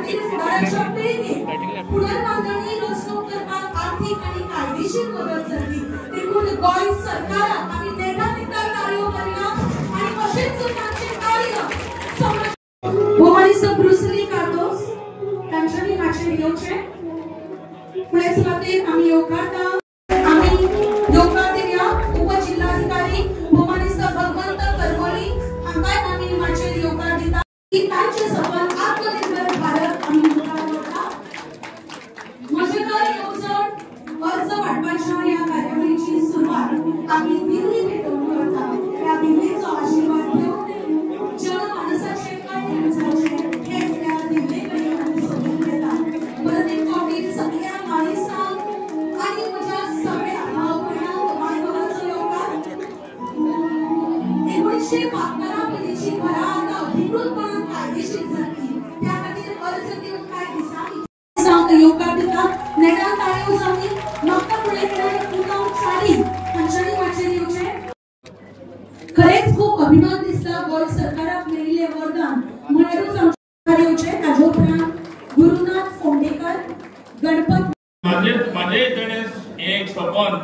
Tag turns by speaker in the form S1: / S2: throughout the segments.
S1: खातीर फुडाराच्या पिळगेक पुनर्बांधणी रचणूक करपाक आर्थीक आनी कायदेशीर मदत जातली। देखून गोंय सरकाराक आमी नेटानेटार ताळयो मारया आनी अशेंच तांचे कार्य भोमानीस ब्रुसली कार्दोस तांच्यानी मातशें येवचें फुडें सुवातेर आमी येवकारता आमी येवकार दिवया उपजिल्हाधिकारी भोमानीस भगवंत करमली हांकाय आमी मातशें येवकार दिता की तांचे सफल आत्मनिर्भर भारत आमी मुखार व्हरता। म्हजेकर येवजण अर्ज वांटपाच्या ह्या कार्यावळीची सुरवात आमी दिल्ली भेटून करता। ह्या दिल्लीचो आशिर्वाद घेवन जनमानसाचे कल्याण जावचें हेच ह्या दिल्ले कडेन आमी सोदून घेता। परत एक फावटी सगळ्या माणसांक आनी म्हज्या सगळ्या भाव भयणांक मायबाबाचो येवकार। 1952 पयलींची घरां आतां अधिकृतपणान कायदेशीर जातली त्या खातीर अर्ज दिवन कांय दिसांनी येवकार दिता। नेटान ताळयो जावनी म्हाका फुडें पुनम चारी हांच्यानी मातशें येवचें। खरेंच खूब अभिमान दिसता गोंय सरकाराक मेळिल्लें वरदान म्हणूनच आमचे येवचें। ताजे उपरांत गुरुनाथ फोंडेकर गणपत
S2: माझे तेणें एक सपन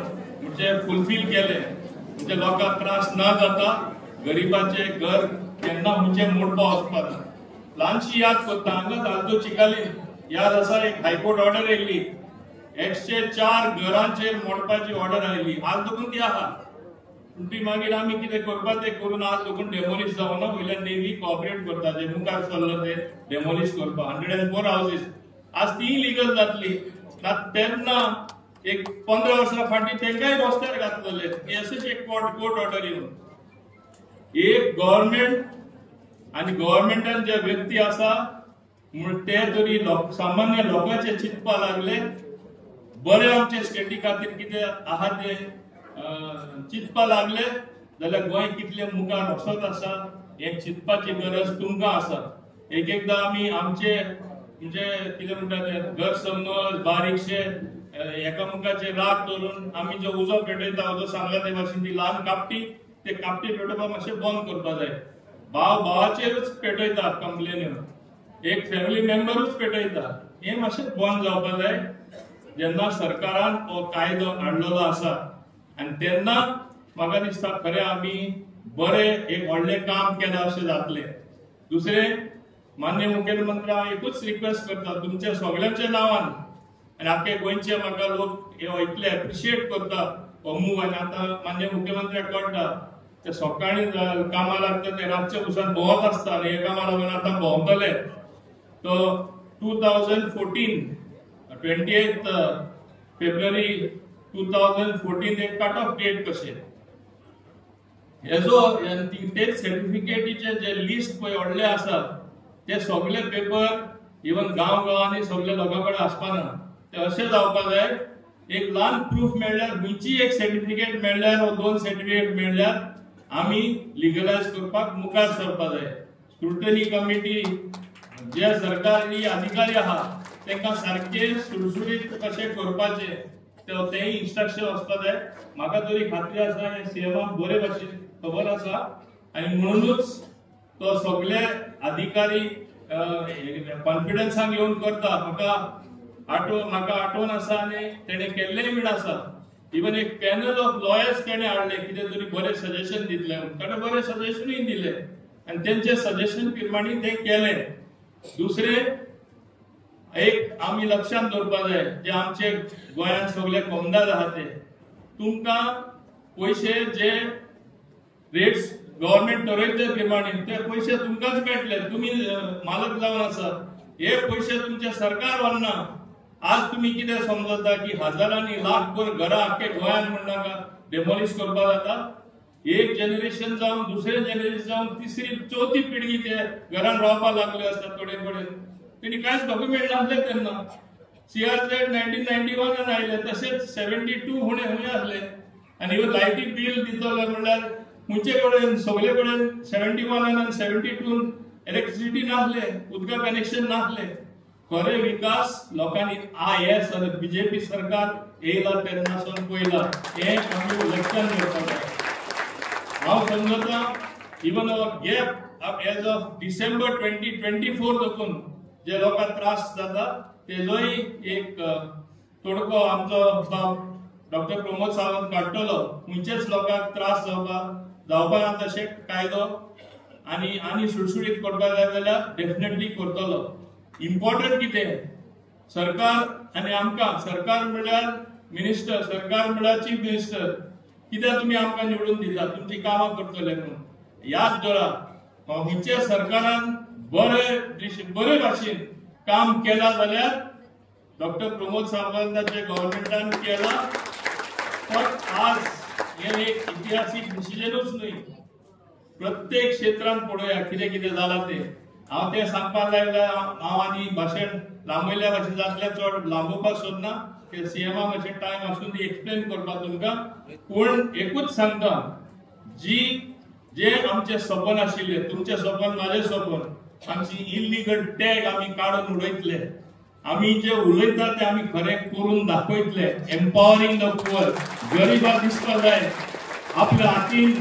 S2: म्हणजे फुलफिल केलें म्हणजे लोकांक त्रास ना जाता गरीबाचे घर केन्ना म्हणजे मोडपा वचपाक ना। ल्हानशी याद करता हांगा जालतो चिकालीन याद आसा एक हायकोर्ट ऑर्डर येयल्ली 104 घरांचेर मोडपाची ऑर्डर आयली आज देखून ती आहा पूण ती मागीर आमी कितें करपा तें करून आज देखून डेमोलिश जावना वयल्यान नेवी कॉपरेट करता जे मुखार चल्ला ते डेमोलिश करपा 104 हाऊसेस आज ती लिगल जातली तेन्ना एक 15 वर्सां फाटीं तेंकाय रस्त्यार घातलेले अशेंच एक कोर्ट ऑर्डर येवन एक गव्हर्नमेंट आनी गव्हर्नमेंटान जे व्यक्ती आसा म्हण ते तरी सामान्य लोकांचे चिंतपा लागले बरे आमचे स्टेटी खातीर कितें आहा ते चिंतपा लागले जाल्यार गोंय कितले मुखार वचत आसा हे चिंतपाची गरज तुमकां आसा। एकदां आमी आमचे म्हणजे कितें म्हणटा ते घर समज बारीकशे एकामेकाचे राग धरून आमी जो उजो पेटयता जो सांगला ते भाशेन ती ल्हान कापटी ते कापटी पेटोवपाक मातशें बंद करपा जाय। भाव भावाचेरूच पेटयता कंप्लेन एक फॅमिली मेंबरूच पेटयता हे मातशें बंद जावपा जाय। जेन्ना सरकारान हो कायदो हाडलेलो आसा आनी तेन्ना म्हाका दिसता खरें आमी बरें एक व्हडलें काम केलां अशें जातलें। दुसरें माननीय मुखेलमंत्री हांव एकूच रिक्वेस्ट करता तुमच्या सगळ्यांच्या नांवान आनी आख्खे गोंयचे म्हाका लोक हे इतले एप्रिशिएट करता हो मूव आनी आतां माननीय मुख्यमंत्र्याक कळटा ते सकाळीं कामां लागता ते रातचे पसून भोंवत आसता आनी हे कामां लागून आतां भोंवतले तो 2014 28 फेब्रुवारी 2014 एक कट ऑफ डेट कशें हेजो ते सर्टिफिकेटीचे जे लिस्ट पळय व्हडले आसा ते सगळे पेपर इवन गांवांनी सगळे लोकां कडेन आसपाना ते अशें जावपा जाय एक ल्हान प्रूफ मेळ्ळ्यार खंयची एक सर्टिफिकेट मेळ्ळ्यार वा 2 सर्टिफिकेट मेळ्ळ्यार आमी लिगलायज करपाक मुखार सरपा जाय। स्क्रुटनी कमिटी जे सरकारी अधिकारी आहा तांकां सारके सुटसुटीत कशें करपाचें तेंय इन्स्ट्रक्शन वचपा जाय। म्हाका तरी खात्री आसा हे सीएमाक बरे भाशेन खबर आसा आनी म्हणूनच तो सगळे अधिकारी कॉन्फिडन्सान घेवन करता। म्हाका आठवण आसा आनी तेणें केल्लेंय बीन आसा इवन एक पॅनल ऑफ लॉयर्स तेणें हाडले कितें तरी बरें सजेशन दितले ताणें बरें सजेशनूय दिलें आनी तेंचे सजेशन प्रमाणे तें केलें। दुसरें एक आमी लक्षांत दवरपा जाय जे आमचे गोंयांत सगळे कोमदार आहा ते तुमकां पयशे जे रेट्स गव्हर्नमेंट ठरयता प्रमाणे ते पयशे तुमकांच मेळटले तुमी मालक जावन आसा हे पयशे तुमचे सरकार व्हरना। आज तुम्ही कितें समजता की हजारांनी लाखभर घरां आख्खे गोंयांत म्हणनाका डेमोलिश करपा जाता एक जनरेशन जावन दुसरे जनरेशन जावन तिसरी चौथी पिढी ते घरान रावपा लागले आसता थोडे तेणी कांयच डॉक्युमेंट नासले तेन्ना CRZ 1991 आयले तशेंच 72 हुणे आसले आनी ह्यो लायटी बिल दितले म्हणल्यार मुंचे कडेन सगळे कडेन 71 आनी 72 इलेक्ट्रिसिटी नासले उदका कनेक्शन नासले खरे विकास लोकांनी हे बीजेपी सरकार येयला तेन्नासून पयला हे आमी लक्षांत दवरपाक जाय। हांव समजता even gap as of December 2024 देखून जे लोकांक त्रास जाता तेजोय एक तोडको आमचो डॉक्टर प्रमोद सावंत काडटलो. खंयचेच लोकांक त्रास जावपा ना तशें कायदो आनी सुटसुटीत करपाक जाय जाल्यार डेफिनेटली करतलो. इम्पॉर्टंट कितें सरकार आनी आमकां सरकार म्हणल्यार मिनिस्टर, सरकार म्हणल्यार चीफ मिनिस्टर, कित्याक तुमी आमकां निवडून दिता तुमची कामां करतले म्हणून. याद दवरा खंयच्या सरकारान बरे भाशेन काम केला जाल्यार डॉक्टर प्रमोद सावंताच्या गव्हर्नमेंटान केला. पण आज हे एक इतिहासीक डिसिजनूच न्हय, प्रत्येक क्षेत्रांत पळोवया कितें कितें जालां तें. हांव तें सांगपाक लागल्यार हांव आनी भाशण लांबयल्या भाशेन जातलें चड लांबोवपाक सोदना, सीएमा मातशें टायम आसून ती एक्सप्लेन करपाक तुमकां. पूण एकूच सांगता, जे आमचे सपन आशिल्ले, तुमचे सपन माझे सपन, आमची इल्लीगल टॅग आमी काडून उडयतले, आमी जे उलयता ते आमी खरें करून दाखयतले. एम्पावरिंग द पुअर, गरीबाक दिसता जाय आपल्या हातीन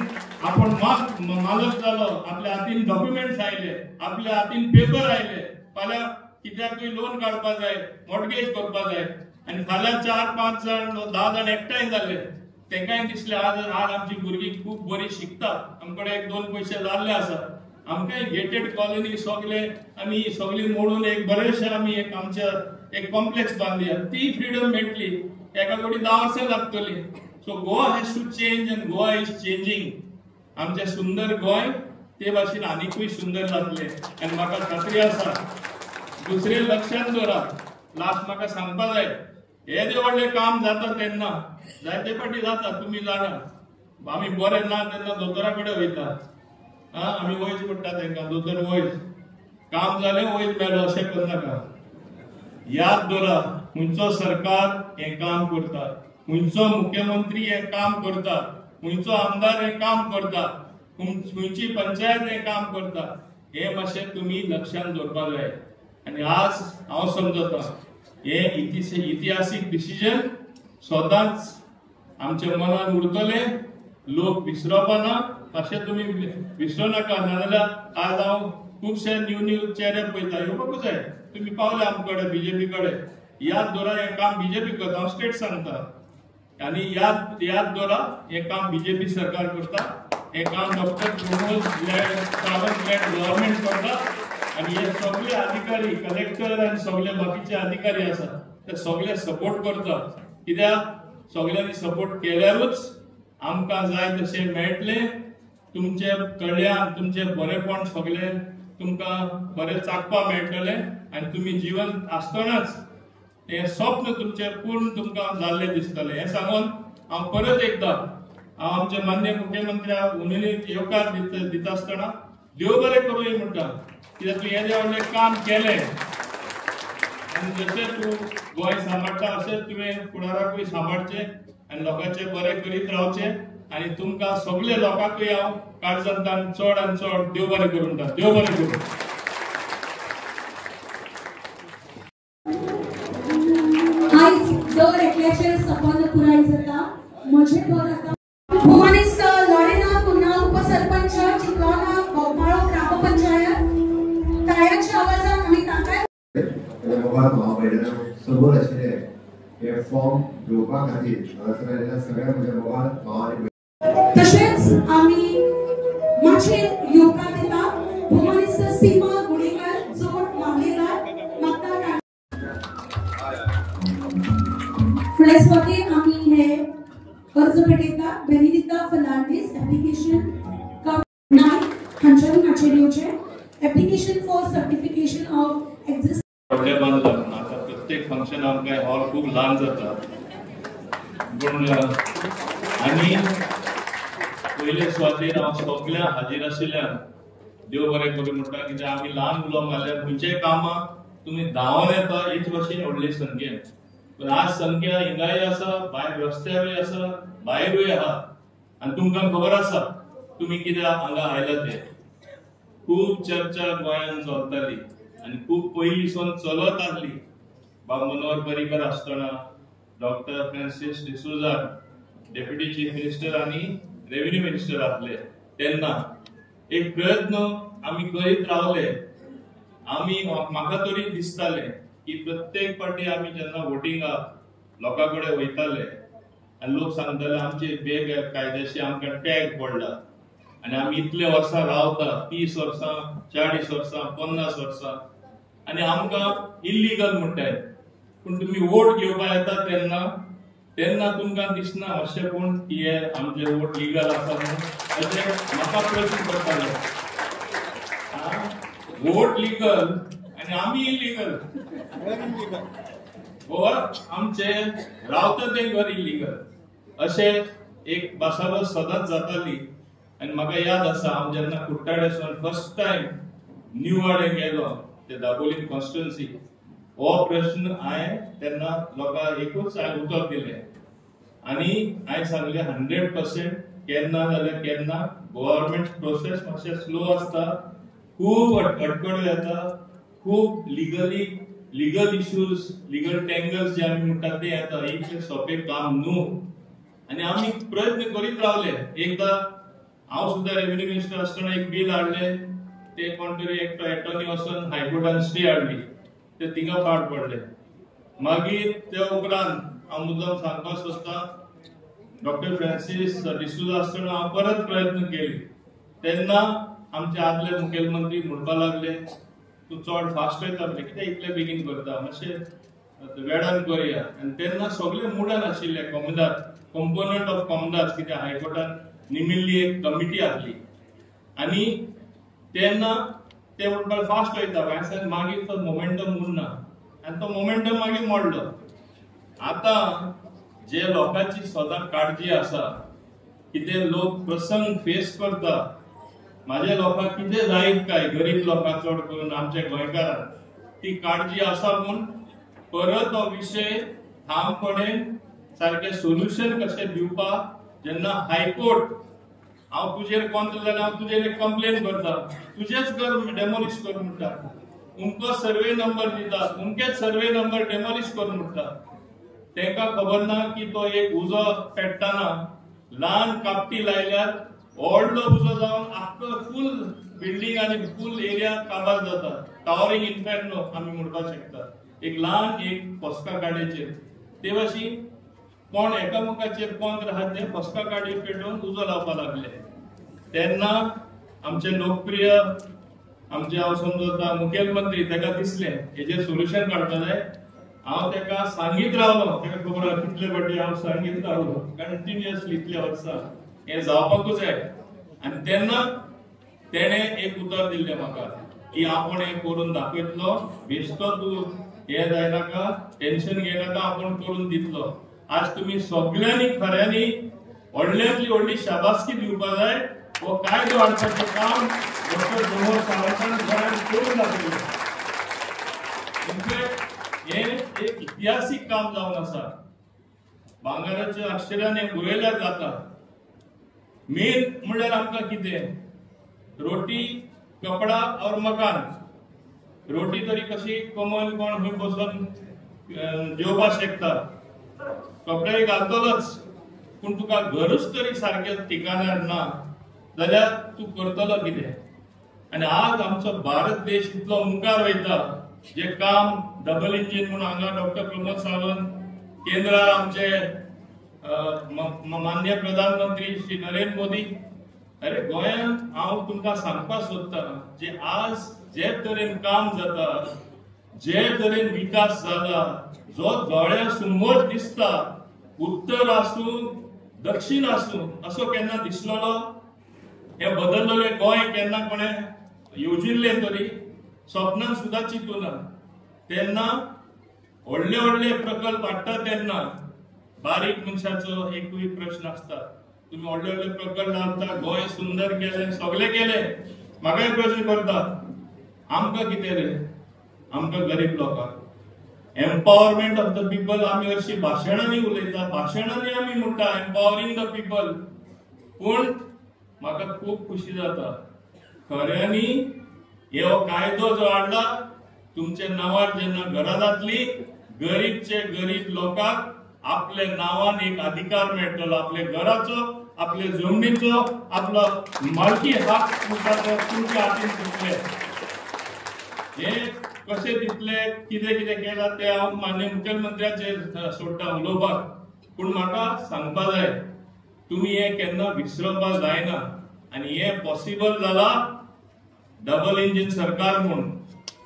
S2: आपण मालक जालो, आपल्या हातीन डॉक्युमेंट्स आयले, आपल्या हातीन पेपर आयले, फाल्यां कित्याकूय लोन काडपाक जाय, मॉर्टगेज करपाक जाय, आनी फाल्यां 4-5 जाण 10 जाण एकठांय जाले, तेंकाय दिसले आज आमची भुरगीं खूब बरी शिकतात, आमकडे 1-2 पयशे जाल्ले आसा, आमकां गेटेड कॉलनी सगळे आमी सगळी मोडून एक बरेशे आमी एक आमच्या एक कॉम्प्लेक्स बांदया, ती फ्रीडम मेळटली. एका कोटी 10 वर्सां लागतली. So Goa has to change and Goa is changing. आमचे सुंदर गोंय ते भाशेन आनीकूय सुंदर जातले. आनी म्हाका खात्री आसा, दुसरे लक्षात दवरा, लास्ट म्हाका सांगपाक जाय, हे जे व्हडले काम जाता तेन्ना जायते फाटी जाता, तुमी जाणा, आमी बरे ना तेन्ना दोतोरा कडेन वयता, आमी वयच पडटा तांकां, दोतोर वयच, काम जालें वयच मेलो अशें करनाका. याद दवरा, खंयचो सरकार हें काम करता, खंयचो मुख्यमंत्री हें काम करता, खंयचो आमदार हें काम करता, खंयची पंचायत हें काम करता, हें मातशें तुमी लक्षांत दवरपाक जाय. आनी आज हांव समजता हे इतिहासीक डिसिजन सदांच आमच्या मनान उरतले, लोक विसरपा ना, मातशें तुमी विसरू नाका. नाजाल्यार आज हांव खुबशे न्यू चेहरे पळयता, येवपाकूच जाय, तुमी पावले आमचे कडेन बीजेपी कडेन. याद दवरा, हें काम बीजेपी करता, हांव स्ट्रेट सांगता. आनी याद दवरा, हें काम बीजेपी सरकार करता, हें काम डॉक्टर प्रमोद सावंत गव्हर्नमेंट करता. आनी हे सगळे अधिकारी, कलेक्टर आनी सगळे बाकीचे अधिकारी आसा ते सगळे सपोर्ट करता. कित्याक सगळ्यांनी सपोर्ट केल्यारूच आमकां जाय तशें मेळटले. तुमचे कडल्यान तुमचे बरेपण सगळे तुमकां बरें चाखपा मेळटले आनी तुमी जीवन आसतनाच हें स्वप्न तुमचें पूर्ण तुमकां जाल्लें दिसतलें. हें सांगून हांव परत एकदां हांव आमचे माननीय मुख्यमंत्र्याक उमेदीर येवकार दिता आसतना देव बरें करूं म्हणटा. कित्याक तूं हें जें व्हडलें काम केलें आनी जशें तूं गोंय सांबाळटा अशेंच तुवें फुडाराकूय सांबाळचें आनी लोकांचें बरें करीत रावचें. आनी तुमकां सगळे लोकांकूय हांव काळजांतल्यान चड आनी चड देव बरें करूं म्हणटा. देव बरें करूं.
S1: आयज दर एकल्याचेर सपन पुराय जाता. म्हजें घर आतां भुवनेश्वर लॉरेना कुन्हा उपसरपंच चिकलौना बोगमाळो ग्रामपंचायत ताळ्याच्या आवाजान आमी तांकां
S3: मोबायल महामंडळान समोर आशिल्ले हे फॉर्म घेवपा खातीर सगळ्या म्हज्या मोबायल भावांनी
S1: तशेंच आमी माचयेर येवकार दिता. भुवनेश्वर सीमा गुडेकर जोड मामलेदार मागता. फुडले स्पर्धेक आमी हे अर्ज भेटयता. बेनिदिता फर्नांडीस एप्लिकेशन हांच्यान हाचेर येवचें. Application for certification of exist
S2: आता प्रत्येक फंक्शन आमकां हॉल खूब ल्हान जाता. पूण आनी पयले सुवातेर हांव सगळ्या हाजीर आशिल्ल्यान देव बरें करूं म्हणटा. कित्याक आमी ल्हान उलोवंक लागल्यार खंयचेय कामां तुमी धांवन येता हेच भशेन व्हडले संख्येन. पण आज संख्या हिंगाय आसा, भायर रस्त्यारूय आसा, भायरूय आहा. आनी तुमकां खबर आसा तुमी कित्याक हांगा आयला ते. खूब चर्चा गोंयांत चलताली आनी खूब पयलींसून चलत आसली. बाब मनोहर पर्रीकर आसतना doctor Francis D'Souza deputy chief minister आनी रेव्हेन्यू मिनिस्टर आसले तेन्ना एक प्रयत्न आमी करीत रावले. आमी म्हाका तरी दिसताले की प्रत्येक फावटी आमी जेन्ना वोटिंगाक लोकां कडेन वयताले आनी लोक सांगताले आमचे बेग कायदेशीर आमकां टॅग पडला आनी आमी इतले वर्सां रावता 30 वर्सां 40 वर्सां 50 वर्सां आनी आमकां इल्लीगल म्हणटाय पूण तुमी वोट घेवपाक येता तेन्ना तुमकां दिसना अशें पूण हे आमचे वोट लिगल आसा म्हणून अशें म्हाका प्रश्न पडटाले वोट लिगल आनी आमी इल्लीगल आमचे रावता ते घर इल्लीगल अशें एक भासाभास सदांच जाताली आनी म्हाका याद आसा हांव जेन्ना कुट्टाड्यासून फर्स्ट टायम न्यू वाडे गेलो ते दाबोलीम कॉन्स्टिट्युएन्सी हो प्रश्न हांवें तेन्ना लोकांक एकूच उतर दिलें आनी हांवें सांगलें 100% केन्ना जाल्यार केन्ना गव्हर्नमेंट प्रोसेस मातशें स्लो आसता खूब अडखळ्यो येता खूब लीगल इश्यूज लीगल टँगल्स जे आमी म्हणटात ते येता एक सोंपें काम न्हू आनी आमी प्रयत्न करीत रावले एकदां हांव सुद्दां रेव्हेन्यू मिनिस्टर आसतना एक बील हाडलें ते कोण तरी एकटो एटॉर्नी वचून हायकोर्टान स्टे हाडली ते थिंगा पाड पडले मागीर ते उपरांत हांव मुद्दम सांगपाक सोदतां डॉक्टर फ्रांसीस डिसूजा आसतना हांव परत प्रयत्न केले तेन्ना आमचे आदले मुखेलमंत्री म्हणपाक लागले तूं चड फास्ट वयता मरे कित्याक इतले बेगीन करता मातशें वेळान करया आनी तेन्ना सगळे मुडान आशिल्ले कॉमदार कंपोनंट ऑफ कॉमदार्स कित्याक हायकोर्टान निमिल्ली एक कमिटी आसली आनी तेन्ना ते म्हणपाक फास्ट वयता मागीर तो मोमेंटम उरना आनी तो मोमेंटम मागीर मोडलो आतां जे लोकांची सदां काळजी आसा कितें लोक प्रसंग फेस करता माझ्या लोकांक कितें जायत काय गरीब लोकांक चड करून आमच्या गोंयकारांक ती काळजी आसा म्हूण परत हो विशय ठामपणे सारकें सोल्युशन कशें दिवपाक जेन्ना हायकोर्ट हांव तुजेर कोंत जाल्यार हांव तुजेर एक कंप्लेन करता तुजेच घर डेमोलिश कर म्हणटा उमको सर्वे नंबर दिता उमकेच सर्वे नंबर डेमोलिश कर म्हणटा तांकां खबर ना की तो एक उजो पेट्टाना ल्हान कापटी लायल्यार व्हडलो उजो जावन आख्खो फूल बिल्डींग आनी फूल एरिया काबार जाता टावरिंग इन्फेर्नो आमी म्हणपाक शकता एक ल्हान एक फॉस्का गाडयेचेर ते भाशेन कोण एकामेकाचेर कोंत राहत ते फॉस्का गाडये पेटोवन उजो लावपाक लागले तेन्ना आमचे लोकप्रिय आमचे हांव समजता मुखेलमंत्री ताका दिसलें हेजेर सोल्युशन काडपा जाय हांव ताका सांगीत रावलो ताका खबर आसा कितले फावटी हांव सांगीत रावलो कंटिन्युअसली इतल्या वर्सां हे जावपाकूच जाय आनी तेन्ना तेणे एक उतर दिल्लें म्हाका की आपूण हें करून दाखयतलो बेश्टो तूं हें जायनाका टेन्शन घेयनाका आपूण करून दितलो आज तुमी सगळ्यांनी खऱ्यांनी व्हडल्यांतली व्हडली शाबासकी दिवपाक जाय हो कायदो हाडपाचें काम डॉक्टर प्रमोद सावंतान गोंयांत करून दाखयलें हें एक इतिहासीक काम जावन आसा भांगाराच्या अक्षरान हें बरयल्यार जाता मेन म्हणल्यार आमकां कितें रोटी कपडा और मकान रोटी तरी कशी कमोन कोण खंय बसून जेवपाक शकता कपडे घालतलोच पूण तुका घरूच तरी सारकें ठिकाणार ना जाल्यार तूं करतलो कितें आनी आज आमचो भारत देश इतलो मुखार वयता जे काम डबल इंजीन म्हणून हांगा डॉक्टर प्रमोद सावंत केंद्रार आमचे माननीय प्रधानमंत्री श्री नरेंद्र मोदी अरे गोंयांत हांव तुमकां सांगपाक सोदतां जे आज जे तरेन काम जाता जे तरेन विकास जाला जो दोळ्या समोर दिसता उत्तर आसूं दक्षिण आसूं असो केन्ना दिसलोलो हे बदललेलें गोंय केन्ना कोणें येवजिल्लें तरी स्वप्नान सुद्दां चिंतूना तेन्ना व्हडले व्हडले प्रकल्प हाडटा तेन्ना बारीक मनशाचो एकूय प्रश्न आसता तुम्ही व्हडले व्हडले प्रकल्प हाडटा गोंय सुंदर केलें सगळें केलें म्हाकाय प्रश्न करता आमकां कितें रे आमकां गरीब लोकांक एम्पावरमेंट ऑफ द पीपल आमी हरशीं भाशणांनी उलयता भाशणांनी आमी म्हणटा एम्पावरींग द पीपल पूण म्हाका खूब खुशी जाता खऱ्यांनी हो कायदो जो हाडला तुमच्या नांवार जेन्ना घरां जातली गरीबचे गरीब लोकांक आपल्या नावान एक अधिकार मेळटलो आपल्या घराचो आपल्या जमनीचो आपलो मालकी हक तुमच्या हातीन सुटले हे कशे दिसले कितें कितें केला ते हांव माननीय मुख्यमंत्र्याचेर सोडटा उलोवपाक, पूण म्हाका सांगपा जाय तुम्ही हे केन्ना विसरपा जायना आनी हे पॉसिबल जाला डबल इंजिन सरकार म्हणून.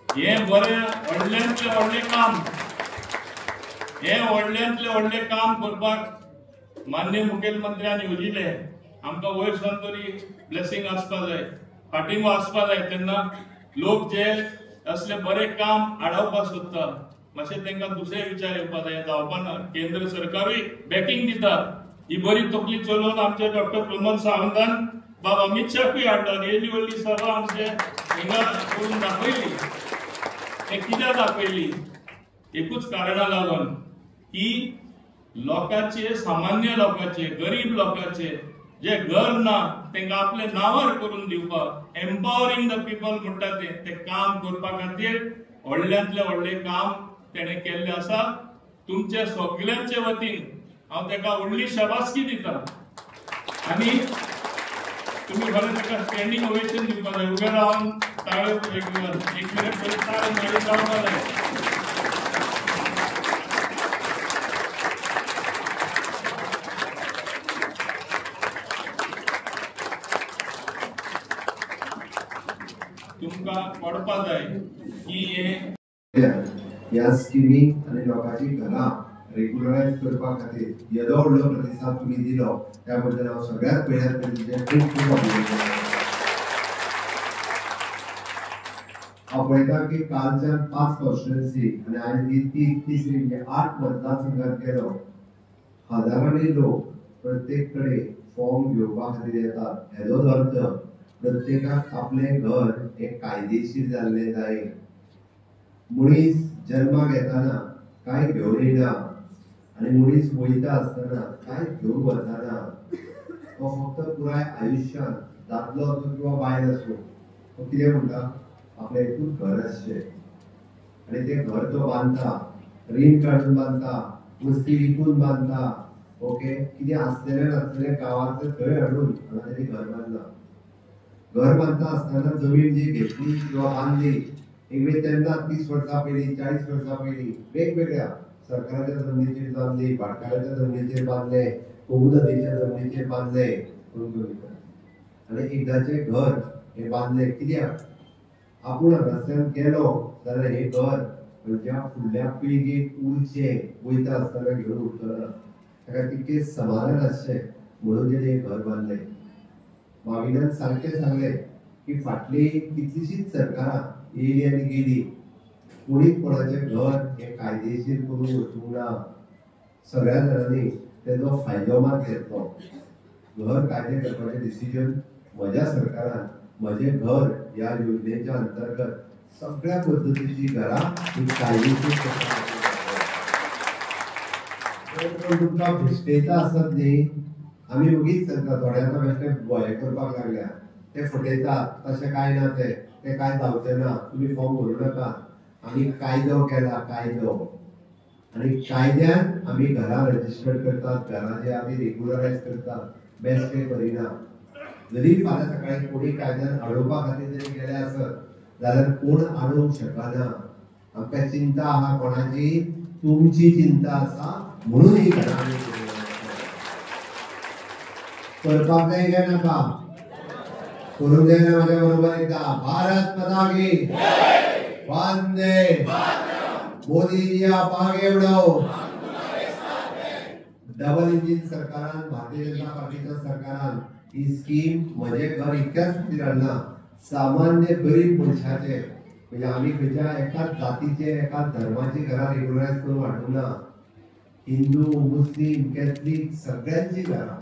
S2: हे बरे व्हडल्यांतले व्हडले काम, हे व्हडल्यांतले व्हडले काम करपाक माननीय मुखेलमंत्र्यान येवजिले. आमकां वयर सावन तरी ब्लेसिंग आसपा जाय, पाठिंबो आसपा जाय. तेन्ना लोक जे असले बरे काम आडावपाक सोदता मातशें तांकां दुसरे विचार येवपा जाय. जावपा ना. केंद्र सरकारूय बॅकिंग दिता. ही बरी तकली चलोवन आमचे डॉक्टर प्रमोद सावंतान बाबा अमित शाहूय हाडला. येयली व्हडली सभा आमचे हिंगा करून दाखयली. हे कित्याक दाखयली? एकूच कारणां लागून की लोकांचे, सामान्य लोकांचे, गरीब लोकांचे जे घर ना तांकां आपले नांवार करून दिवपाक, एम्पावरिंग द पीपल म्हणटा ते काम करपा खातीर व्हडल्यांतले व्हडले काम तेणें केल्लें आसा. तुमच्या सगळ्यांचे वतीन हांव ताका व्हडली शाबासकी दिता. आनी तुम्ही खरें ताका स्टँडींग ओवेशन दिवपा जाय. उबे रावन ताळयो एक मिनिट तरी ताळयो मारी जावपा जाय. तुमकां पडपा जाय की हे
S3: या स्किमी आणि लोकांची घरां रेग्युलरायज करपा खातीर येदो व्हडलो प्रतिसाद तुम्ही दिलो त्या बद्दल हांव सगळ्यात पयल्यार तुमचे खूब खूब अभिनंदन. हांव पळयता की कालच्यान 5 कॉन्स्टिट्युएन्सी आनी आयज ही तिसरी म्हणजे 8 मतदारसंघात गेलो. हजारांनी लोक प्रत्येक कडेन फॉर्म घेवपा खातीर येतात. हेजो अर्थ प्रत्येकाक आपले घर हे कायदेशीर जाल्ले जाय. मनीस जन्माक येताना काय घेवन येना आनी मनीस वयता आसतना काय घेवन वचना. तो फक्त पुराय आयुश्यान दादलो असो किंवा बायल असो तो कितें म्हणटा आपलें एकूच घर आसचें आनी तें घर तो बांदता, रीण काडून बांदता, वस्ती विकून बांदता. ओके, कितें आसलेलें नासलेलें गांवांतलें थंय हाडून हांगा तेणी घर बांदलां. घर बांदता आसतना जमीन जी घेतली किंवा बांदली एक तेन्ना 30 वर्सां पयलीं, 40 वर्सां पयलीं वेगवेगळ्या सरकाराच्या जमनीचेर बांदली, भाटकाराच्या जमनीचेर बांदले, कोमुदतीच्या जमनीचेर बांदले आनी एकदाचें घर हे बांदले. कित्याक आपूण हांगासल्यान गेलो जाल्यार हे घर खंयच्या फुडल्या पिळगेक उरचें, वयता आसतना घेवन उरचो ना. ताका तितकें समाधान आसचें म्हणून तेणें हें घर बांदलें. माविनान सारकें सांगलें की फाटली कितलीशींच सरकारां येयली आनी गेली, कोणीच कोणाचें घर हें कायदेशीर करून वचूंक ना. सगळ्या जाणांनी तेजो फायदो मात घेतलो. घर कायदे करपाचें डिसिजन म्हज्या सरकारान म्हजें घर ह्या योजनेच्या अंतर्गत सगळ्या पद्दतीची घरां ही कायदेशीर करपाक तुमकां भिश्टेता आसत न्ही. आमी उगीच सांगता थोड्यांना बेश्टे गोळे करपाक लागल्या, ते फटयतात. तशें कांय ना. ते कांय जावचें ना. तुमी फॉर्म भरूं नाका. आमी कायदो केला, कायदो आनी कायद्यान आमी घरां रजिस्टर करतात, घरां जे आमी रेग्युलरायज करतात. बेश्टे करिना. जरी फाल्यां सकाळी कोणी कायद्यान अडोवपा खातीर जरी गेले आसत जाल्यार कोण अडोवंक शकना. आमकां चिंता आहा कोणाची? तुमची चिंता आसा म्हणून ही घरां आमी करपाक जाय काय नाका? करूंक जाय ना? माझ्या बरोबर एकदा भारत माता की वंदे मोदी जी आप आगे बढ़ो. डबल इंजिन सरकारान, भारतीय जनता पार्टीच्या सरकारान ही स्कीम म्हजे घर इतक्याच खातीर हाडला. सामान्य गरीब मनशाचे म्हणजे आमी खंयच्या एकाच जातीचे, एकाच धर्माची घरां रेग्युलरायज करून हाडूंक ना. हिंदू, मुस्लिम, कॅथलीक सगळ्यांची घरां.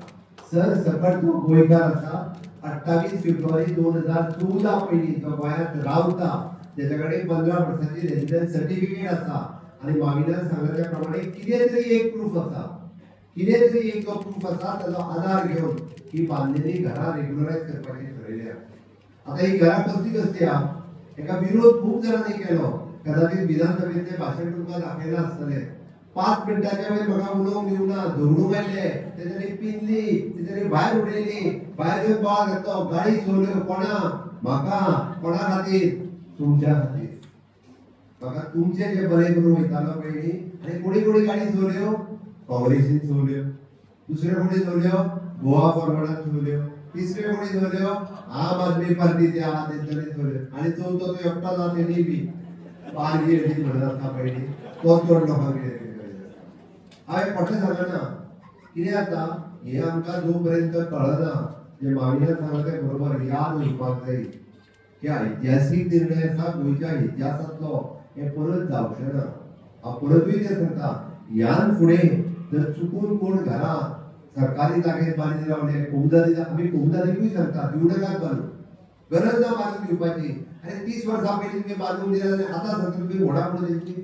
S3: सर सकट जो गोंयकार आसा 28 फेब्रुवारी 2014 पयलीं तो गोंयांत रावता, तेच्या कडेन 15 वर्सांची रेजिडन्स सर्टिफिकेट आसा आनी माविनान सांगल्या त्या प्रमाणे कितें तरी एक प्रूफ आसा. कितें तरी एक प्रूफ आसा ताजो आधार घेवन ही बांदलेली घरां रेग्युलरायज करपाची ठरयल्या. आतां ही घरां कसली कसली आहा? हेका विरोध खूब जाणांनी केलो. कदाचित विधानसभेचें भाशण तुमकां दाखयलां आसतलें. 5 मिनटाच्या वयर म्हाका उलोवंक दिवना. झगडूंक आयले, तेच्यानी पिनली, तेच्यानी भायर उडयली, भायर येवन बोवाळ घातलो, गाडी सोडल्यो. कोणा? म्हाका. कोणा खातीर? तुमच्या खातीर. म्हाका तुमचे जे बरे करून वयतालो पयली आनी कोणी कोणी गाडी चोवल्यो काँग्रेसीन चोवल्यो दुसरे कोणी चोवल्यो गोवा फॉरवर्डान चोवल्यो तिसरे कोणी चोवल्यो आम आदमी पार्टी ते आहा तेंच्यांनी चोवल्यो आनी चवथो तो एकटो ना तेणी बी पार्टी म्हणत आसता पयली तो चड लोकांक कितें हांवें खोटें सांगना कितें जाता हे आमकां जो पर्यंत कळना जे मागीर सांगला ते बरोबर याद उरपाक जाय की ऐतिहासीक निर्णय आसा गोंयच्या इतिहासांतलो हे परत जावचें ना हांव परतूय ते सांगता ह्यान फुडें जर चुकून कोण घरां सरकारी जागेर बांदून रावले कोमदादी आमी कोमदादीकूय सांगता दिवडकात बांदूं गरज ना बांदून दिवपाची आनी 30 वर्सां पयलीं तुमी बांदून दिले जाल्यार आतां सांगता तुमी व्हडा म्हणून तेंची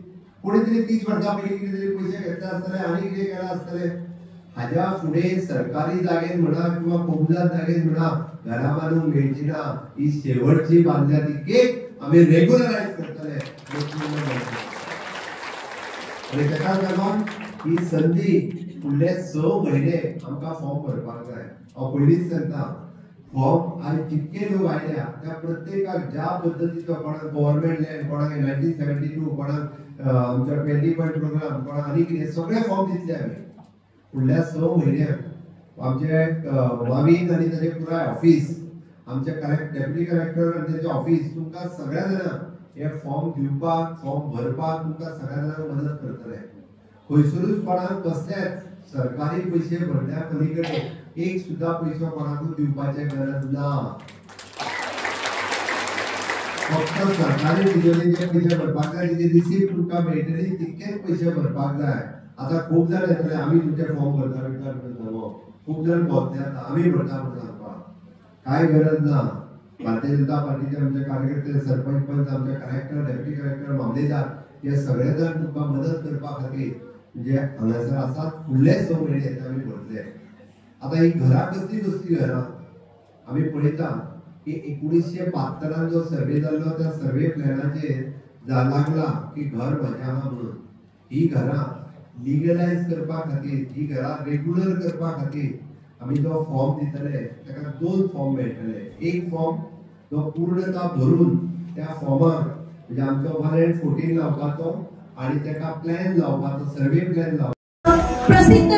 S3: कोणी तरी 30 वर्सां पयलीं कितें तरी पयशे घेतले आसतले आनी कितें केलें आसतलें हाज्या फुडें सरकारी जागेर म्हणा किंवा कोमदाद जागेर म्हणा घरां बांदूंक मेळची ना ही शेवटची बांदल्या ती केक आमी रेग्युलरायज करतले आनी ताका लागून ही संदी फुडले 6 म्हयने आमकां फॉर्म भरपाक जाय हांव पयलींच सांगता फॉर्म आनी जितके लोक आयल्या त्या प्रत्येकाक ज्या पद्दतीचो कोणाक गव्हर्नमेंट लँड कोणाक 1972 कोणाक आमच्या पेंडिमेंट प्रोग्राम कोणाक आनी कितें सगळे फॉर्म दितले आमी फुडल्या 6 म्हयन्याक आमचे वावीन आनी ताचे पुराय ऑफिस आमचे डेप्युटी कलेक्टर आनी ताचे ऑफिस तुमकां सगळ्या जाणांक हे फॉर्म दिवपाक फॉर्म भरपाक तुमकां सगळ्या जाणांक मदत करतले खंयसरूच कोणाक कसलेच सरकारी पैसे भरल्या पलीकडे एक सुद्धा पैसो कोणाकूच दिवपाचे गरज ना फक्त सरकारी तिजोरीचे पैसे भरपाक जाय तिची रिसिप्ट तुमकां मेळटली तितकेच पैसे भरपाक जाय आता खूप जाण येतले आम्ही तुमचे फॉर्म भरता बिरता खूप जण बोलते आता आम्ही भरता म्हणून सांगपाक काय गरज ना भारतीय जनता पार्टीचे आमचे कार्यकर्ते सरपंच पंच आमचे कलेक्टर डेप्युटी कलेक्टर मामलेदार हे सगळे जण तुमकां मदत करपा खातीर म्हणजे हांगासर आसात फुडले 6 म्हयने आमी भरतले आता ही घरां कसली घरां आमी पळयता की 1972 जो सर्वे जाल्लो त्या सर्वे प्लॅनाचेर लागला की घर म्हाजें आहा म्हणून ही घरां लीगलायज करपा खातीर ही घरां रेग्युलर करपा खातीर आमी जो फॉर्म दितले ताका 2 फॉर्म मेळटले एक फॉर्म जो पूर्णता भरून त्या फॉर्माक म्हणजे आमचो 114 लावपाचो आणि ताका प्लॅन लावपाचो सर्वे प्लॅन लावपाचो
S1: प्रसिद्ध